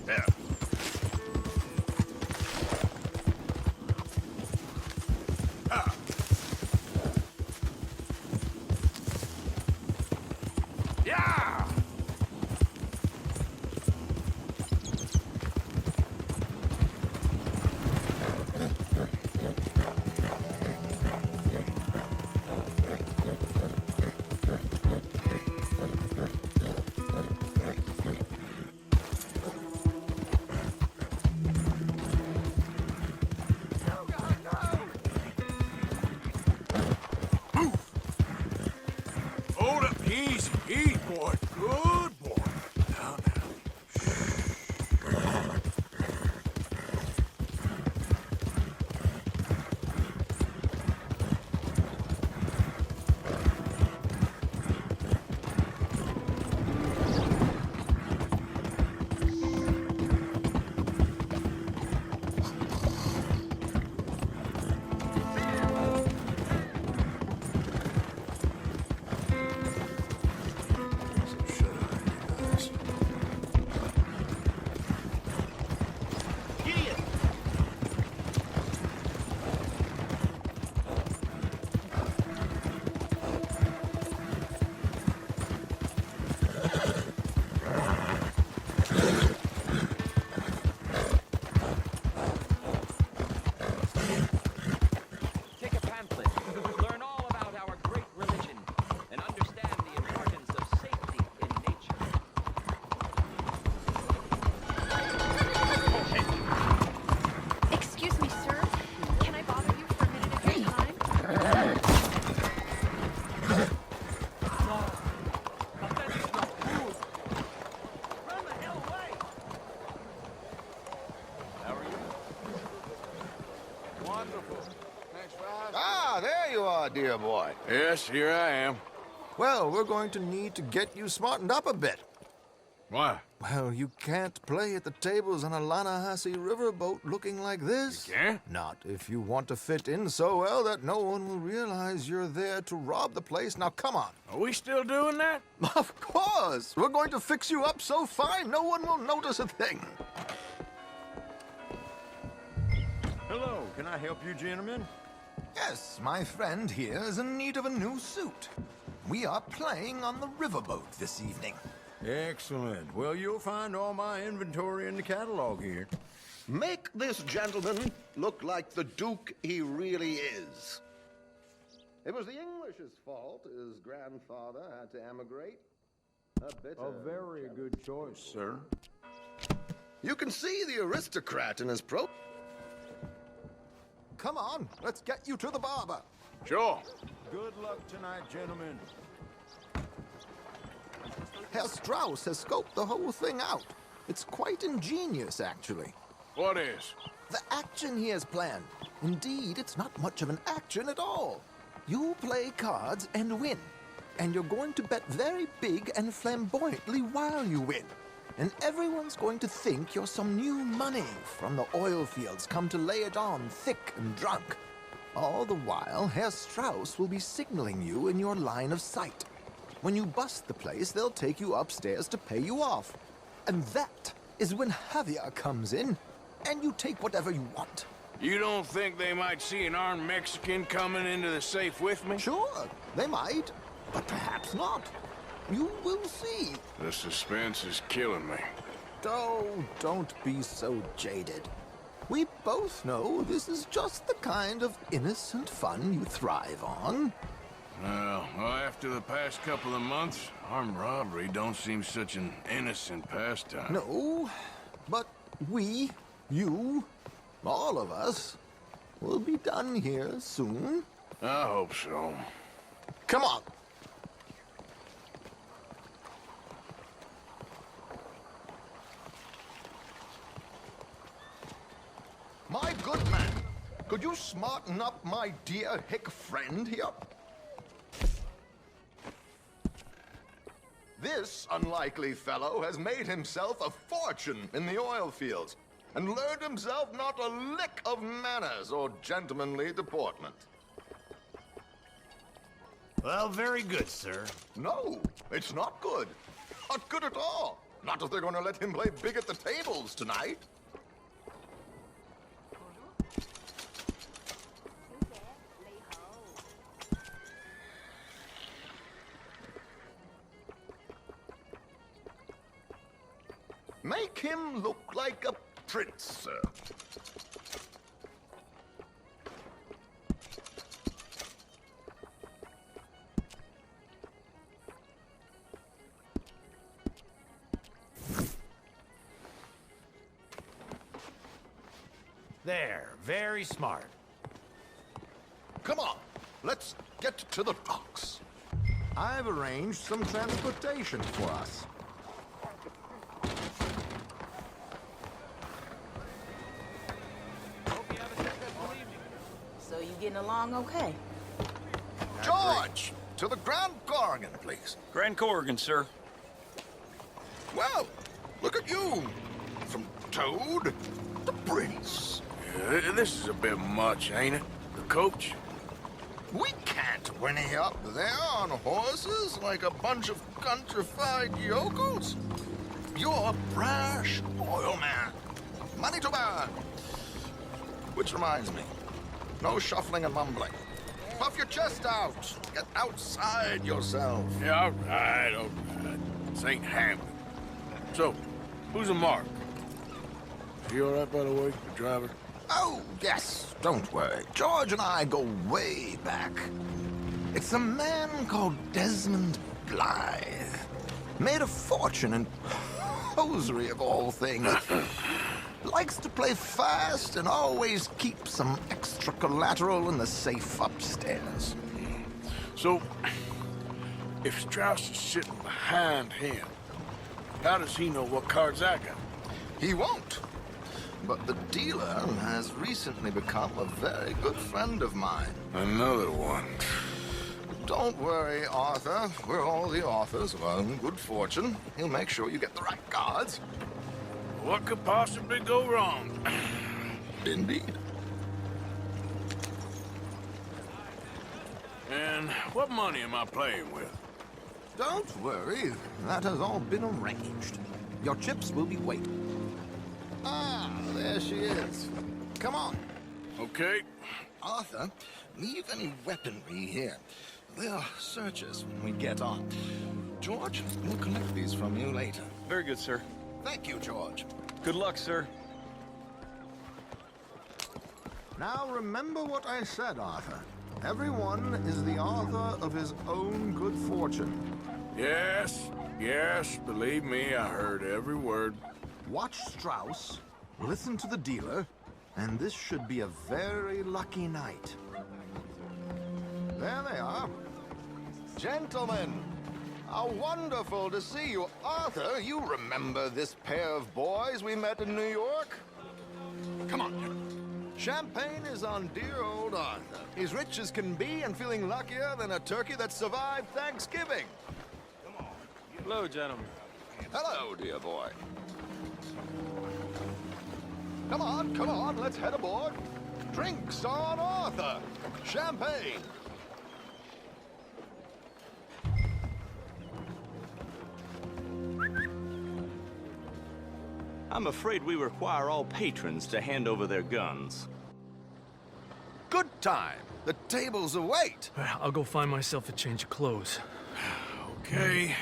Yeah. Ah. Yeah! Hold up, easy, easy, boy. Good boy. Now, now. Take a pamphlet. Learn all about our great religion and understand the importance of safety in nature. Excuse me, sir. Can I bother you for a minute of your time? Run the hell away! How are you? Wonderful. Thanks for asking. Ah, there you are, dear boy. Yes, here I am. Well, we're going to need to get you smartened up a bit. Why? Well, you can't play at the tables on a Lanahasi riverboat looking like this. You can't? Not if you want to fit in so well that no one will realize you're there to rob the place. Now, come on. Are we still doing that? Of course. We're going to fix you up so fine no one will notice a thing. Hello, can I help you, gentlemen? Yes, my friend here is in need of a new suit. We are playing on the riverboat this evening. Excellent. Well, you'll find all my inventory in the catalog here. Make this gentleman look like the Duke he really is. It was the English's fault his grandfather had to emigrate. A bitter A very good choice, sir. You can see the aristocrat in his pro... Come on, let's get you to the barber. Sure. Good luck tonight, gentlemen. Herr Strauss has scoped the whole thing out. It's quite ingenious, actually. What is? The action he has planned. Indeed, it's not much of an action at all. You play cards and win. And you're going to bet very big and flamboyantly while you win. And everyone's going to think you're some new money from the oil fields come to lay it on thick and drunk. All the while, Herr Strauss will be signaling you in your line of sight. When you bust the place, they'll take you upstairs to pay you off. And that is when Javier comes in, and you take whatever you want. You don't think they might see an armed Mexican coming into the safe with me? Sure, they might, but perhaps not. You will see. The suspense is killing me. Oh, don't be so jaded. We both know this is just the kind of innocent fun you thrive on. Well, after the past couple of months, armed robbery don't seem such an innocent pastime. No, but we, you, all of us, will be done here soon. I hope so. Come on. My good man, could you smarten up my dear hick friend here? This unlikely fellow has made himself a fortune in the oil fields and learned himself not a lick of manners or gentlemanly deportment. Well, very good, sir. No, it's not good. Not good at all. Not if they're going to let him play big at the tables tonight. Make him look like a prince, sir. There, very smart. Come on, let's get to the docks. I've arranged some transportation for us. So you getting along okay? George, to the Grand Corrigan, please. Grand Corrigan, sir. Well, look at you. From Toad to Prince. This is a bit much, ain't it? The coach? We can't whinny up there on horses like a bunch of countrified yokels. You're a brash oil man. Money to burn. Which reminds me, no shuffling and mumbling. Puff your chest out. Get outside yourself. Yeah, all right, all right. This ain't happening. So, who's a Mark? Is he all right, by the way, the driver? Oh, yes, don't worry. George and I go way back. It's a man called Desmond Blythe. Made a fortune in hosiery of all things. Likes to play fast and always keeps some extra collateral in the safe upstairs. So, if Strauss is sitting behind him, how does he know what cards I got? He won't. But the dealer has recently become a very good friend of mine. Another one. Don't worry, Arthur. We're all the authors of our own good fortune. He'll make sure you get the right cards. What could possibly go wrong? Indeed. And what money am I playing with? Don't worry, that has all been arranged. Your chips will be waiting. Ah, there she is. Come on. Okay. Arthur, leave any weaponry here. They'll search us when we get on. George, we'll collect these from you later. Very good, sir. Thank you, George. Good luck, sir. Now remember what I said, Arthur. Everyone is the author of his own good fortune. Yes, yes, believe me, I heard every word. Watch Strauss, listen to the dealer, and this should be a very lucky night. There they are. Gentlemen, how wonderful to see you. Arthur, you remember this pair of boys we met in New York? Come on. Champagne is on dear old Arthur. He's rich as can be and feeling luckier than a turkey that survived Thanksgiving. Hello, gentlemen. Hello, dear boy. Come on, let's head aboard. Drinks on Arthur. Champagne. I'm afraid we require all patrons to hand over their guns. Good time. The tables await. I'll go find myself a change of clothes. Okay.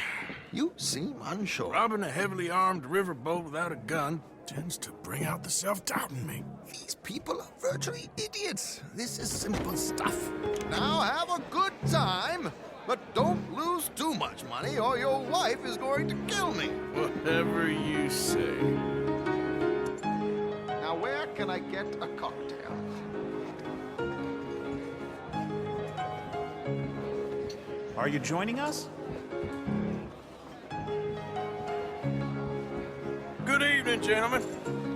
You seem unsure. Robbing a heavily armed riverboat without a gun tends to bring out the self-doubt in me. These people are virtually idiots. This is simple stuff. Now have a good time, but don't lose too much money or your wife is going to kill me. Whatever you say. Now where can I get a cocktail? Are you joining us? Good evening, gentlemen.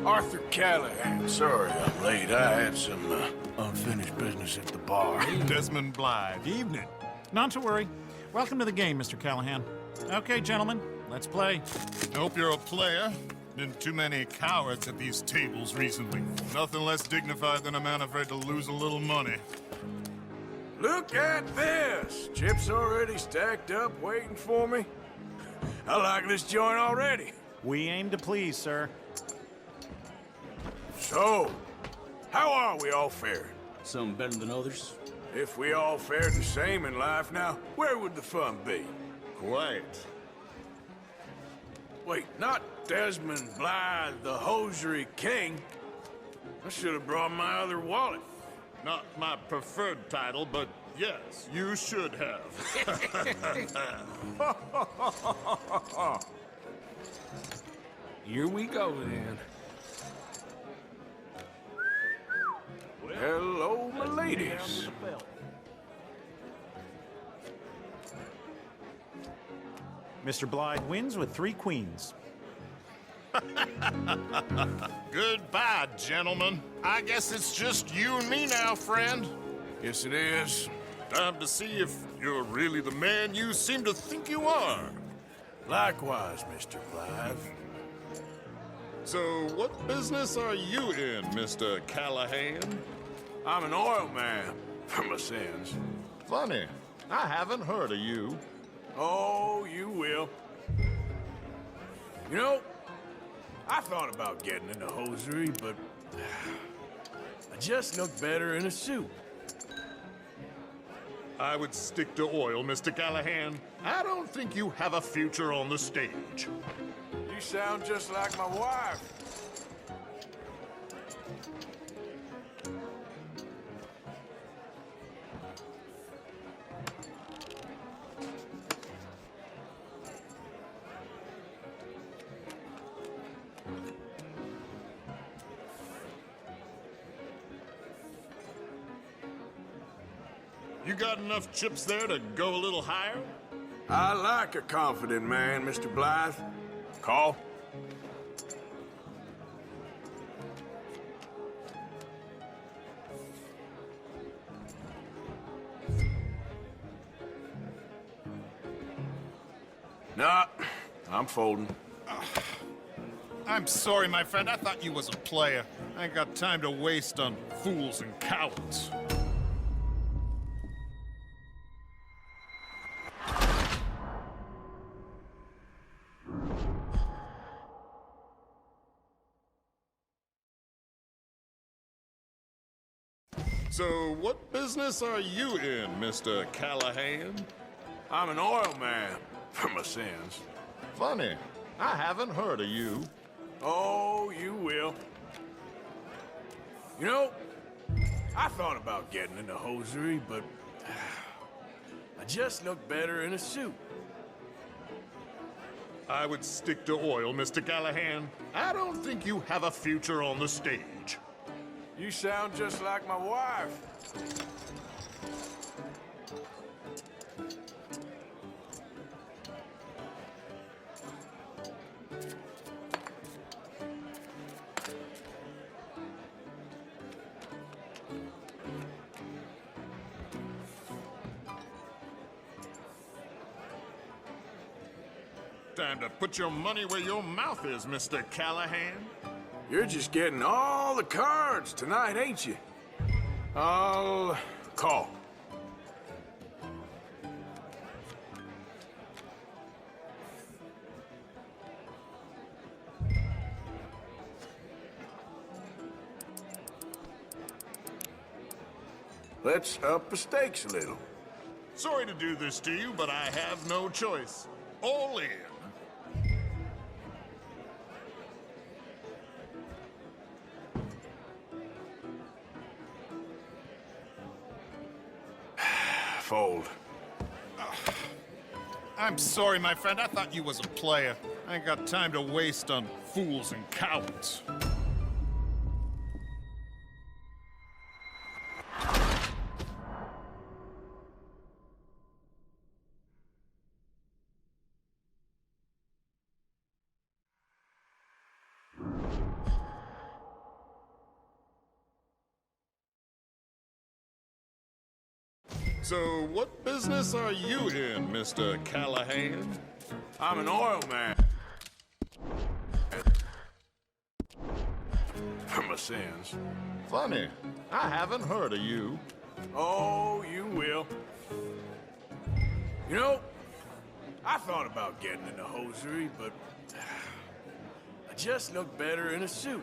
Arthur Callahan. Sorry I'm late. I had some unfinished business at the bar. Desmond Blythe. Evening. Not to worry. Welcome to the game, Mr. Callahan. Okay, gentlemen, let's play. I hope you're a player. Been too many cowards at these tables recently. Nothing less dignified than a man afraid to lose a little money. Look at this. Chips already stacked up, waiting for me. I like this joint already. We aim to please, sir. So, how are we all faring? Some better than others. If we all fared the same in life now, where would the fun be? Quiet. Wait, not Desmond Blythe, the hosiery king. I should have brought my other wallet. Not my preferred title, but yes, you should have. Here we go, then. Hello, my ladies. Mr. Blythe wins with 3 queens. Goodbye, gentlemen. I guess it's just you and me now, friend. Yes, it is. Time to see if you're really the man you seem to think you are. Likewise, Mr. Blythe. So, what business are you in, Mr. Callahan? I'm an oil man, for my sins. Funny, I haven't heard of you. Oh, you will. You know, I thought about getting into hosiery, but I just look better in a suit. I would stick to oil, Mr. Callahan. I don't think you have a future on the stage. You sound just like my wife. You got enough chips there to go a little higher? I like a confident man, Mr. Blythe. Call. Nah, I'm folding. I'm sorry, my friend. I thought you was a player. I ain't got time to waste on fools and cowards. So, what business are you in, Mr. Callahan? I'm an oil man, for my sins. Funny, I haven't heard of you. Oh, you will. You know, I thought about getting into hosiery, but I just look better in a suit. I would stick to oil, Mr. Callahan. I don't think you have a future on the stage. You sound just like my wife. Time to put your money where your mouth is, Mr. Callahan. You're just getting all the cards tonight, ain't you? I'll call. Let's up the stakes a little. Sorry to do this to you, but I have no choice. All in. Fold. I'm sorry, my friend. I thought you was a player. I ain't got time to waste on fools and cowards. So, what business are you in, Mr. Callahan? I'm an oil man. For my sins. Funny, I haven't heard of you. Oh, you will. You know, I thought about getting into hosiery, but just look better in a suit.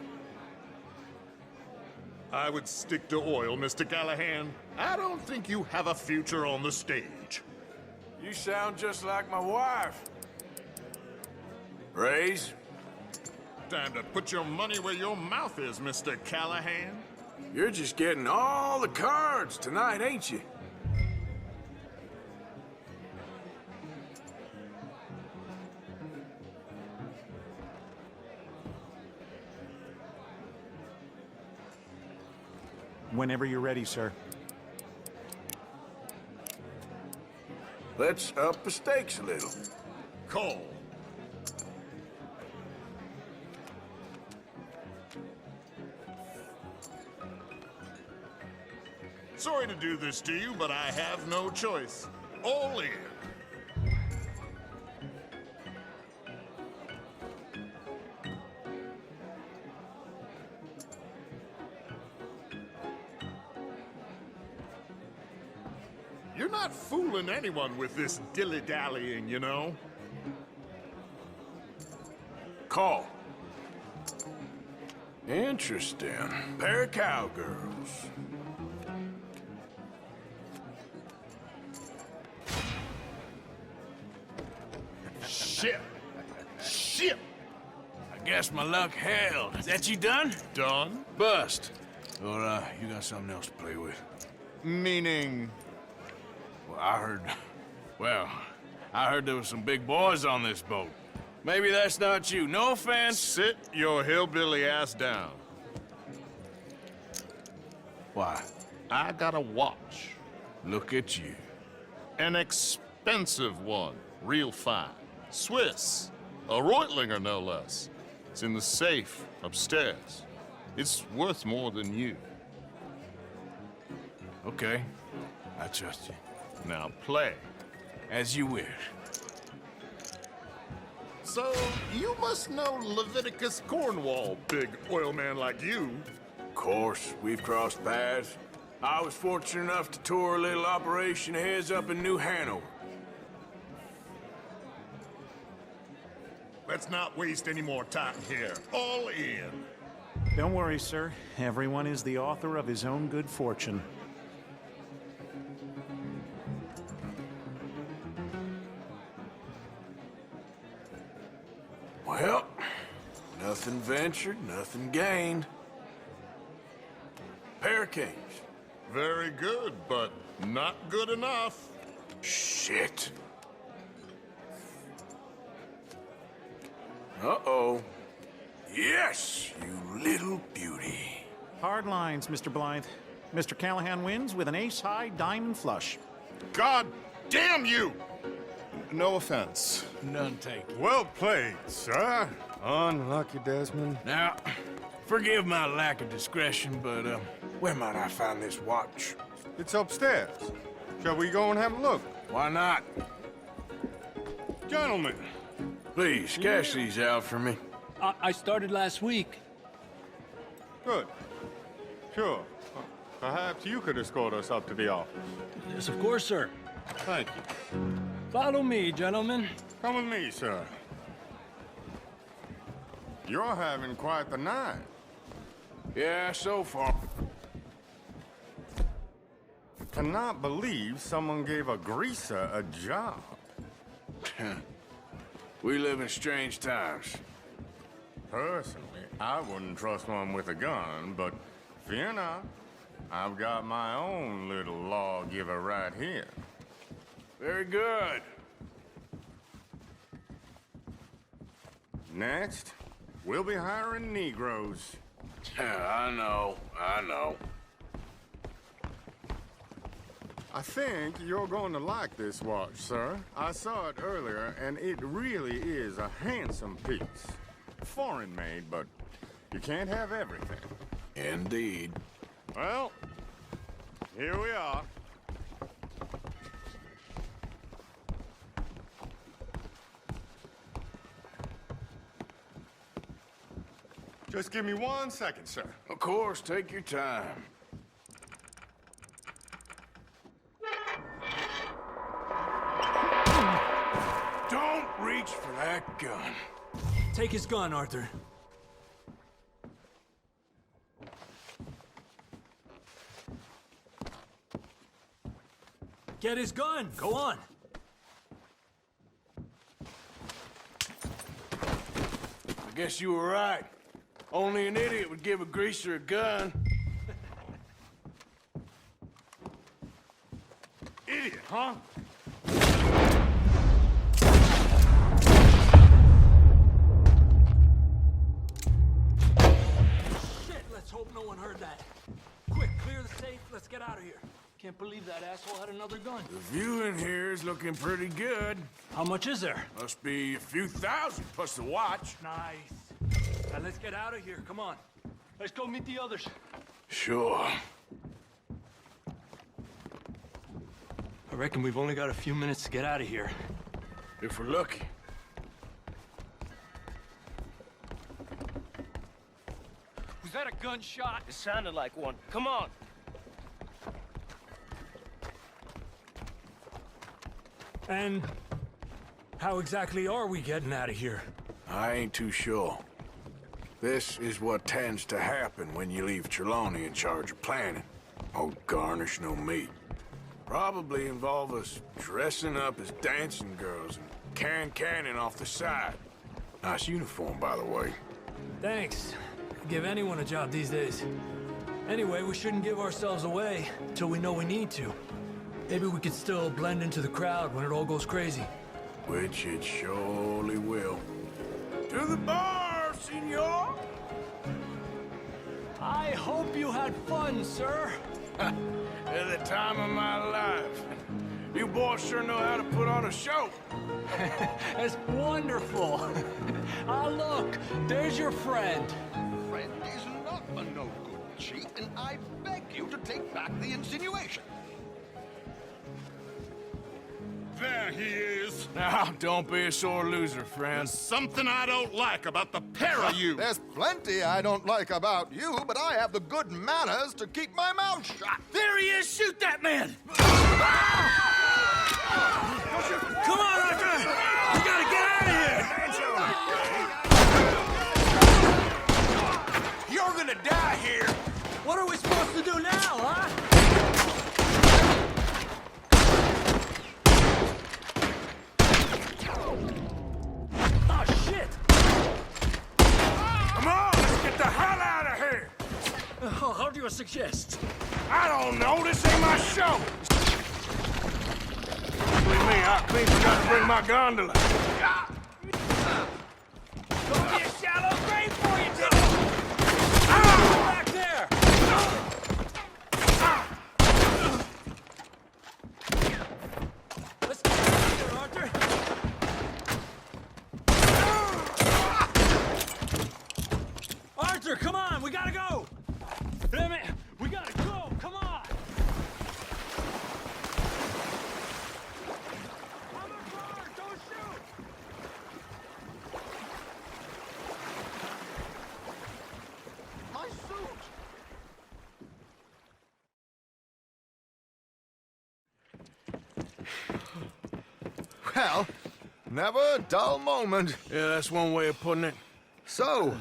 I would stick to oil, Mr. Callahan. I don't think you have a future on the stage. You sound just like my wife. Raise? Time to put your money where your mouth is, Mr. Callahan. You're just getting all the cards tonight, ain't you? Whenever you're ready, sir. Let's up the stakes a little. Call. Sorry to do this to you, but I have no choice. All in. You're not fooling anyone with this dilly-dallying, you know? Call. Interesting. Pair of cowgirls. Shit! Shit! I guess my luck held. That you done? Done? Bust. Or, you got something else to play with? Meaning... Well, I heard there was some big boys on this boat. Maybe that's not you. No offense. Sit your hillbilly ass down. Why? I got a watch. Look at you. An expensive one. Real fine. Swiss. A Reutlinger, no less. It's in the safe upstairs. It's worth more than you. Okay. I trust you. Now play. As you wish. So, you must know Leviticus Cornwall, big oil man like you. Of course, we've crossed paths. I was fortunate enough to tour a little operation of his up in New Hanover. Let's not waste any more time here. All in. Don't worry, sir. Everyone is the author of his own good fortune. Well, nothing ventured, nothing gained. Pair of kings. Very good, but not good enough. Shit. Uh-oh. Yes, you little beauty. Hard lines, Mr. Blythe. Mr. Callahan wins with an ace-high diamond flush. God damn you! No offense. None taken. Well played, sir. Unlucky, Desmond. Now, forgive my lack of discretion, but, where might I find this watch? It's upstairs. Shall we go and have a look? Why not? Gentlemen. Please, cash these out for me. I started last week. Good. Sure. Perhaps you could escort us up to the office. Yes, of course, sir. Thank you. Follow me, gentlemen. Come with me, sir. You're having quite the night. Yeah, so far. Cannot believe someone gave a greaser a job. We live in strange times. Personally, I wouldn't trust one with a gun, but fear not. I've got my own little lawgiver right here. Very good. Next, we'll be hiring Negroes. I know. I think you're going to like this watch, sir. I saw it earlier, and it really is a handsome piece. Foreign made, but you can't have everything. Indeed. Well, here we are. Just give me 1 second, sir. Of course, take your time. Don't reach for that gun. Take his gun, Arthur. Get his gun. Go on. I guess you were right. Only an idiot would give a greaser a gun. Idiot, huh? Shit, let's hope no one heard that. Quick, clear the safe. Let's get out of here. Can't believe that asshole had another gun. The view in here is looking pretty good. How much is there? Must be a few thousand plus the watch. Nice. Now let's get out of here. Come on. Let's go meet the others. Sure. I reckon we've only got a few minutes to get out of here. If we're lucky. Was that a gunshot? It sounded like one. Come on. And how exactly are we getting out of here? I ain't too sure. This is what tends to happen when you leave Trelawney in charge of planning. Oh, garnish no meat. Probably involve us dressing up as dancing girls and canning off the side. Nice uniform, by the way. Thanks. Give anyone a job these days. Anyway, we shouldn't give ourselves away till we know we need to. Maybe we could still blend into the crowd when it all goes crazy. Which it surely will. To the bar, senor! I hope you had fun, sir. At the time of my life. You boys sure know how to put on a show. That's wonderful. Ah, look, there's your friend. Friend is not a no-good cheat, and I beg you to take back the insinuation. There he is. Now, don't be a sore loser, friend. There's something I don't like about the pair of you. There's plenty I don't like about you, but I have the good manners to keep my mouth shut. There he is! Shoot that man! Come on, Arthur! We gotta get out of here! You're gonna die here! What are we supposed to do now, huh? Oh, shit! Come on, let's get the hell out of here! How do you suggest? I don't know, this ain't my show! Believe me, I clean forgot to bring my gondola. Gonna be a shallow grave for you, Timmy! Back there! Let's get out of here, Arthur! Arthur, come on! We gotta go! Damn it! We gotta go! Come on! On the car! Don't shoot! My suit! Well, never a dull moment. Yeah, that's one way of putting it. So,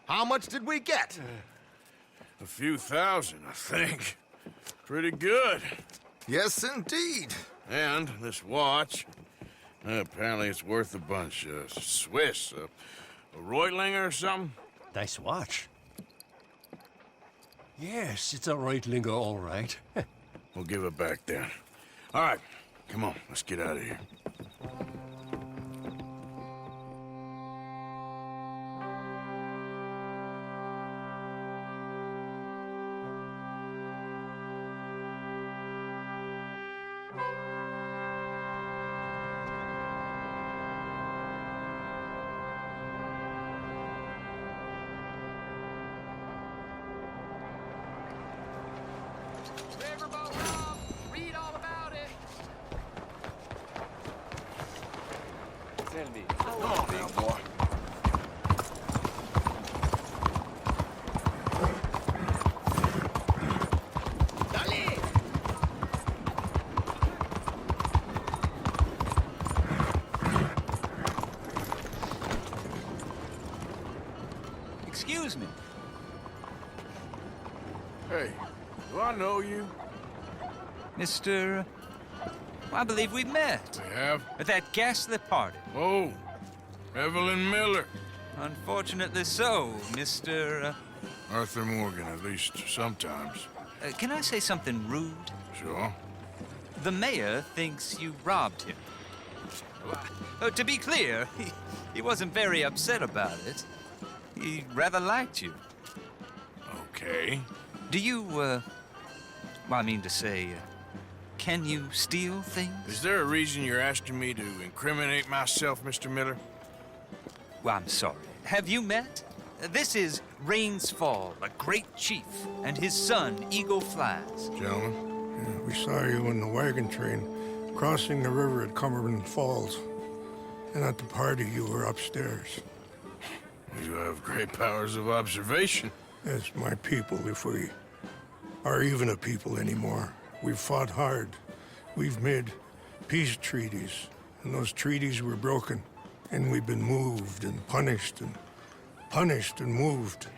how much did we get? A few thousand, I think. Pretty good. Yes, indeed. And this watch, apparently it's worth a bunch. Swiss, a Reutlinger or something? Nice watch. Yes, it's a Reutlinger, all right. We'll give it back then. All right, come on, let's get out of here. Riverboat Rob, read all about it. Send me. Oh, now, boy. Excuse me. Hey, do I know you? Mr. I believe we met. We have? At that ghastly party. Oh, Evelyn Miller. Unfortunately so, Mr. Arthur Morgan, at least sometimes. Can I say something rude? Sure. The mayor thinks you robbed him. To be clear, he wasn't very upset about it. He rather liked you. Okay. Do you, well, I mean to say, can you steal things? Is there a reason you're asking me to incriminate myself, Mr. Miller? Well, I'm sorry. Have you met? This is Rains Fall, a great chief, and his son, Eagle Flies. Gentlemen? Yeah, we saw you in the wagon train crossing the river at Cumberland Falls. And at the party, you were upstairs. You have great powers of observation. As my people, if we are even a people anymore. We've fought hard. We've made peace treaties, and those treaties were broken. And we've been moved and punished and moved.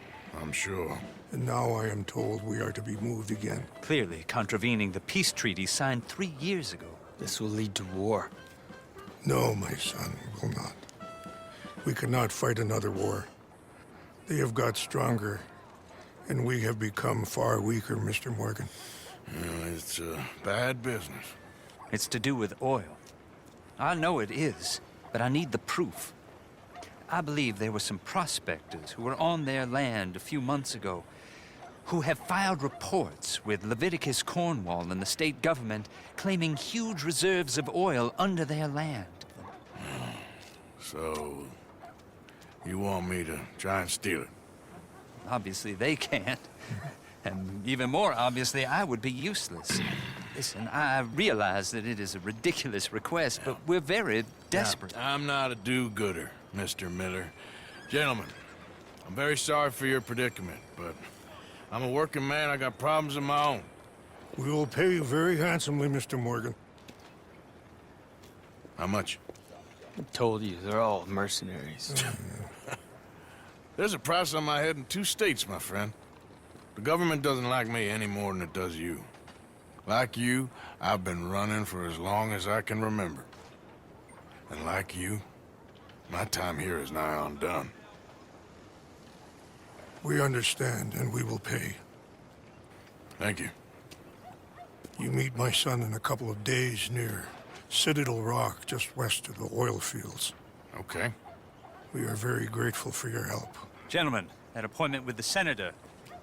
I'm sure. And now I am told we are to be moved again. Clearly contravening the peace treaty signed 3 years ago. This will lead to war. No, my son, it will not. We cannot fight another war. They have got stronger, and we have become far weaker, Mr. Morgan. It's bad business. It's to do with oil. I know it is, but I need the proof. I believe there were some prospectors who were on their land a few months ago who have filed reports with Leviticus Cornwall and the state government claiming huge reserves of oil under their land. So, you want me to try and steal it? Obviously they can't. And even more obviously, I would be useless. Listen, I realize that it is a ridiculous request, but we're very desperate. Now, I'm not a do-gooder, Mr. Miller. Gentlemen, I'm very sorry for your predicament, but I'm a working man. I got problems of my own. We will pay you very handsomely, Mr. Morgan. How much? I told you, they're all mercenaries. There's a price on my head in 2 states, my friend. The government doesn't like me any more than it does you. Like you, I've been running for as long as I can remember. And like you, my time here is nigh undone. We understand, and we will pay. Thank you. You meet my son in a couple of days near Citadel Rock, just west of the oil fields. Okay. We are very grateful for your help. Gentlemen, that appointment with the senator.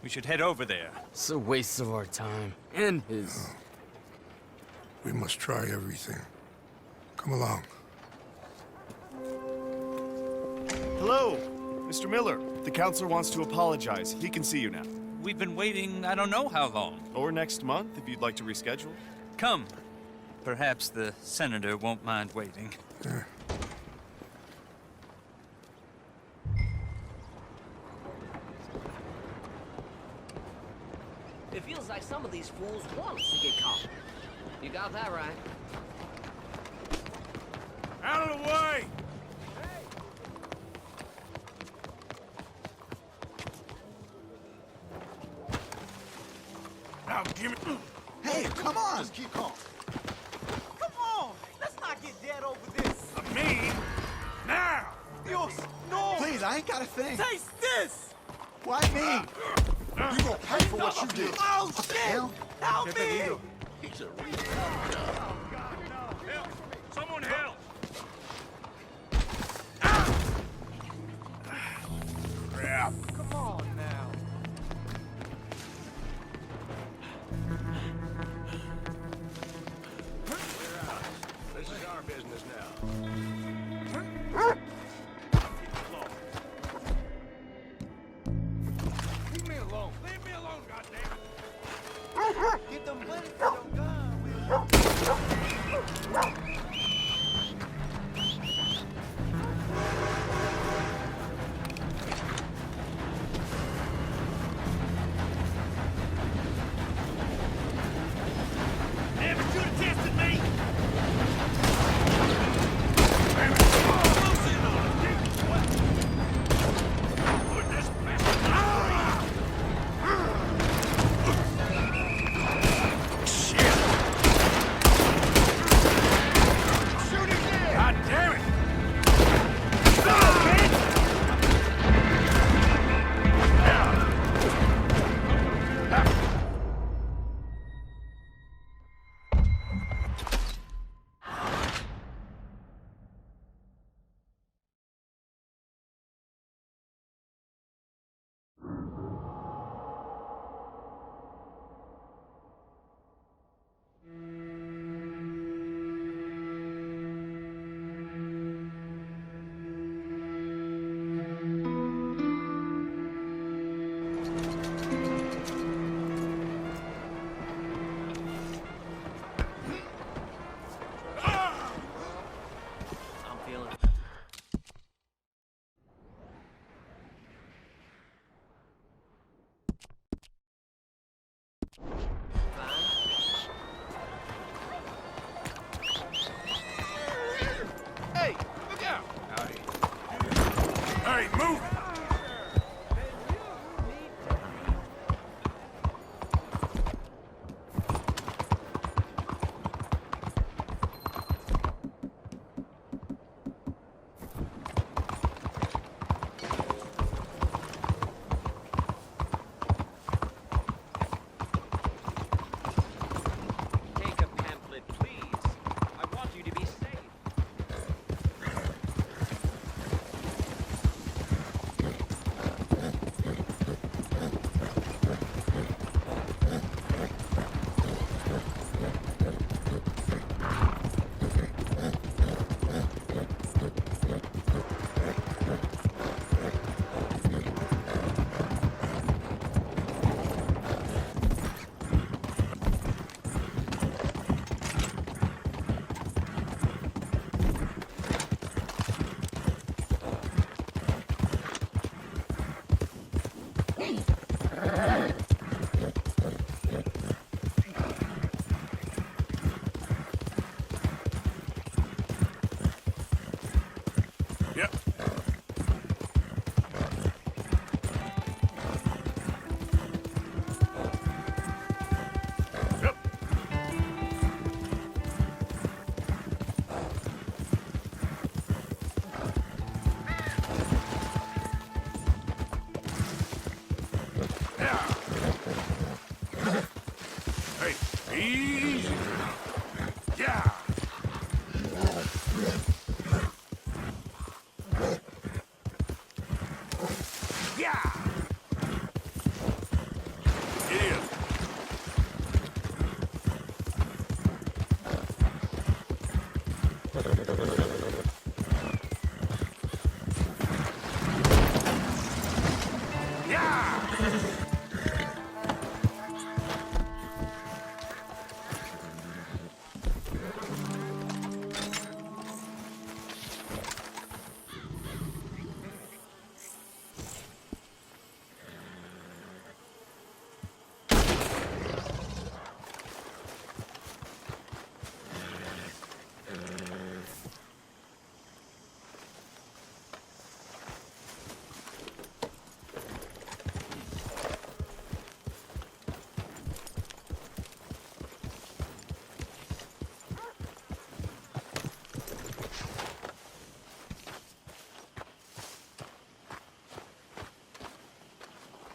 We should head over there. It's a waste of our time. And his. Oh. We must try everything. Come along. Hello, Mr. Miller. The counselor wants to apologize. He can see you now. We've been waiting I don't know how long. Or next month, if you'd like to reschedule. Come. Perhaps the senator won't mind waiting. It feels like some of these fools want us to get caught. You got that right. Out of the way! Now give me... Hey, come on! Just keep calm. Come on! Let's not get dead over this! Me? Now! Dios, no! Please, I ain't got a thing. Taste this! Why me? You gonna pay for what you did! Oh, shit! Hell? Help me! He's a real... Help! Someone help! Crap! Come on now. This is our business now. Leave me alone. Leave me alone, goddammit. Get them money for your gun, Never should have tested me! Easy. Yeah. Yeah. Get in.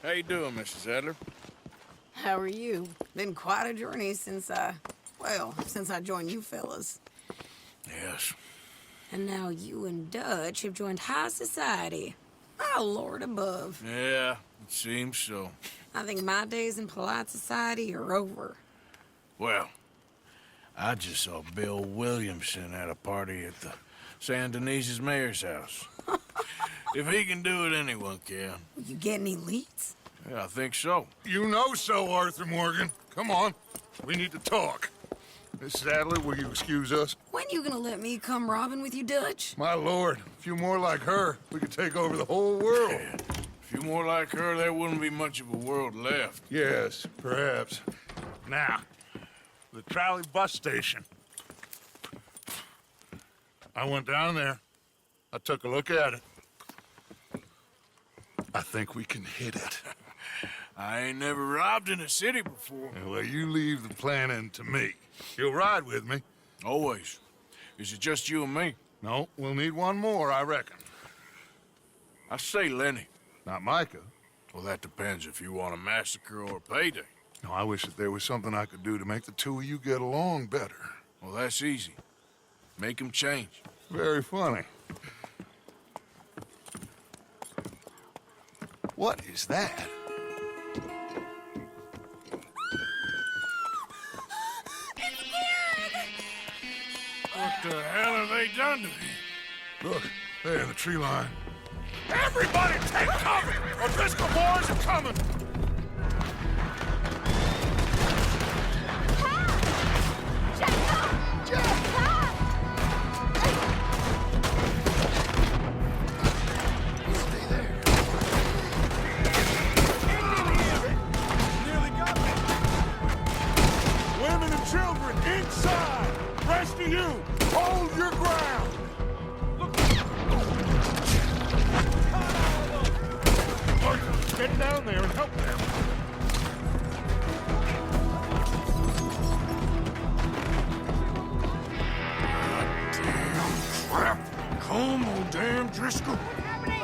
How you doing, Mrs. Adler? How are you? Been quite a journey since I joined you fellas. Yes. And now you and Dutch have joined high society. Oh, Lord above. Yeah, it seems so. I think my days in polite society are over. Well, I just saw Bill Williamson at a party at the San Denise's mayor's house. If he can do it, anyone can. You get any leads? Yeah, I think so. You know so, Arthur Morgan. Come on. We need to talk. Mrs. Adler, will you excuse us? When you gonna let me come robbing with you, Dutch? My lord, a few more like her, we could take over the whole world. Yeah. A few more like her, there wouldn't be much of a world left. Yes, perhaps. Now, the trolley bus station. I went down there. I took a look at it. I think we can hit it. I ain't never robbed in a city before. Well, you leave the planning to me. You'll ride with me? Always. Is it just you and me? No, we'll need one more, I reckon. I say Lenny. Not Micah. Well, that depends if you want a massacre or a payday. No, I wish that there was something I could do to make the two of you get along better. Well, that's easy. Make them change. Very funny. What is that? What the hell have they done to me? Look, there in the tree line. Everybody take cover! O'Driscoll boys are coming! Get down there and help them. Damn crap. Come on, damn Driscoll.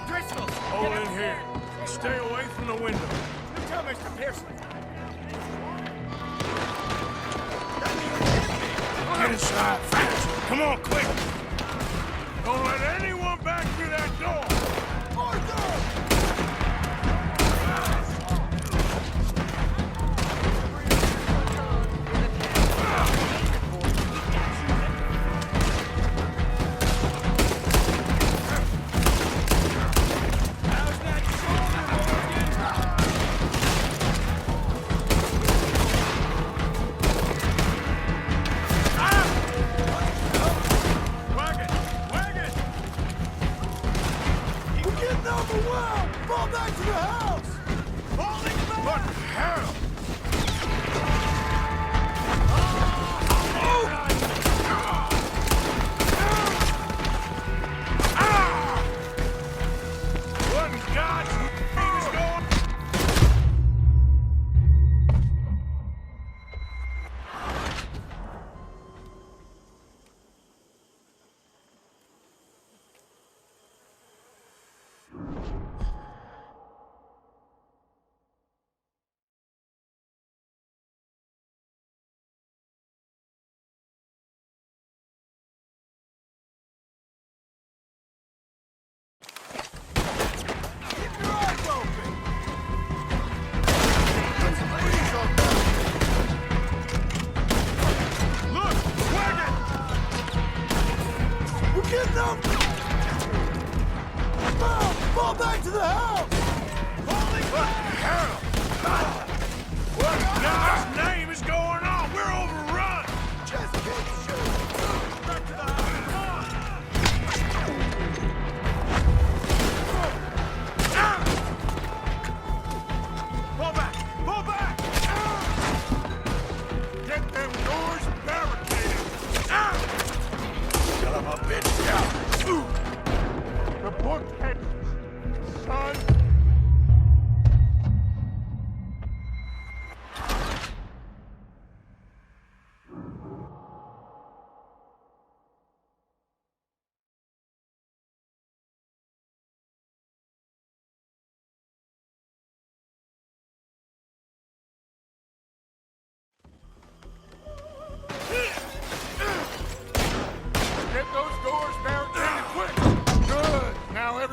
Driscoll! Hold in here. Stay away from the window. You tell Mr. Pearson. Get inside fast. Come on, quick. Don't let anyone back through that door.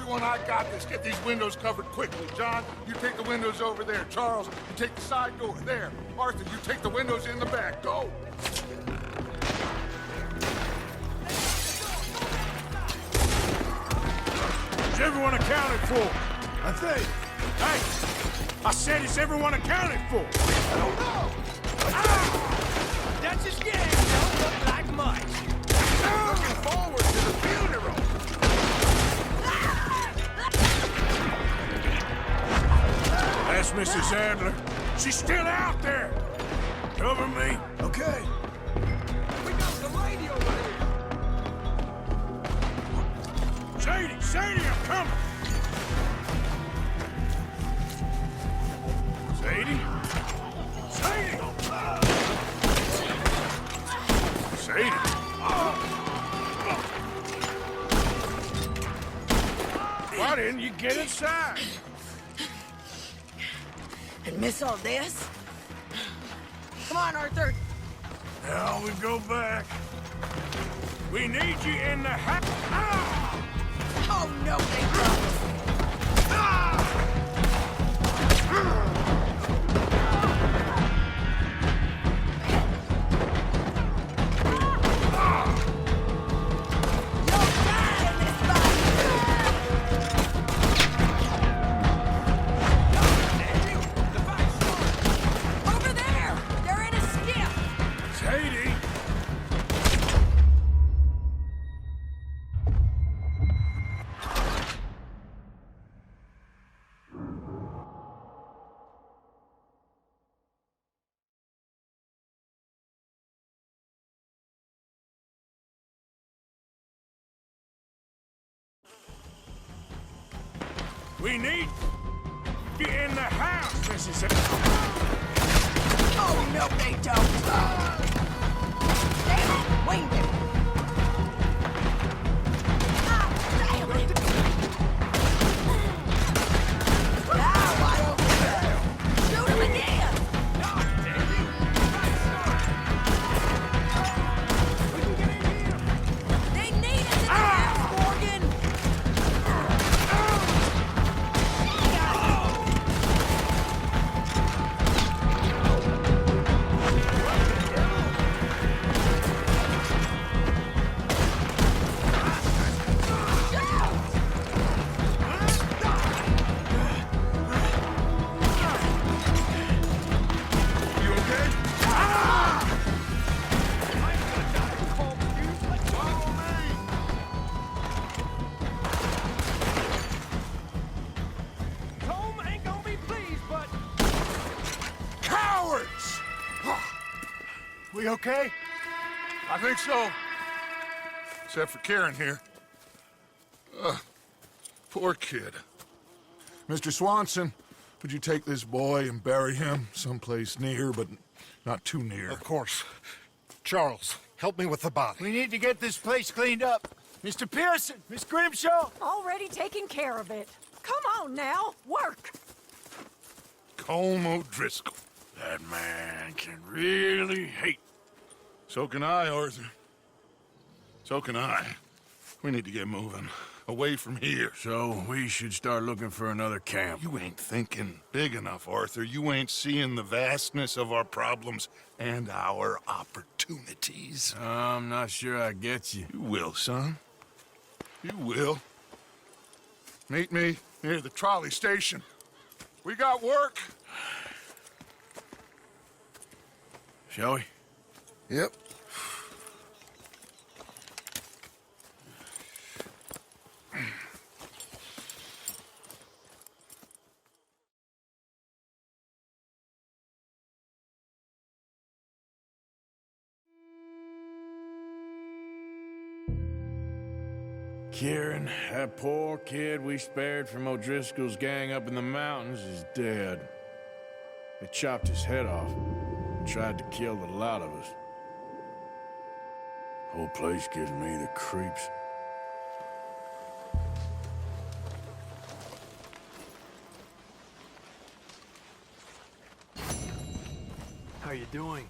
everyone, I got this. Get these windows covered quickly. John, you take the windows over there. Charles, you take the side door there. Arthur, you take the windows in the back. Go! Is everyone accounted for? I think. Hey! I said, is everyone accounted for? I don't know. That's his game. Don't look like much. Looking forward to the funeral. That's Mrs. Adler. She's still out there. Cover me. Okay. We got the lady over here. Sadie, Sadie, I'm coming. Sadie? Sadie! Sadie! Why didn't you get inside? And miss all this? Come on, Arthur. Now we go back. We need you in the house. Ah! Oh, no, they don't. Over there! They're in a skiff! Sadie! We need you in the house, Mrs. Oh, no, they don't. Damn it, winged it. Ah, damn it. Now, wide open. Shoot him again. They need us in the house, Morgan. You okay? Follow me! Home ain't gonna be pleased, but Cowards! We okay? I think so. Except for Karen here. Poor kid. Mr. Swanson, would you take this boy and bury him someplace near, but not too near? Of course. Charles, help me with the body. we need to get this place cleaned up. Mr. Pearson, Miss Grimshaw. Already taking care of it. Come on now, work. Colm O'Driscoll. That man can really hate. So can I, Arthur. So can I. We need to get moving. Away from here. So we should start looking for another camp. You ain't thinking big enough, Arthur. You ain't seeing the vastness of our problems and our opportunities. I'm not sure I get you. You will, son. You will. Meet me near the trolley station. We got work. Shall we? Yep. Kieran, that poor kid we spared from O'Driscoll's gang up in the mountains is dead. They chopped his head off and tried to kill the lot of us. Whole place gives me the creeps. How you doing?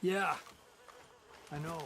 Yeah, I know.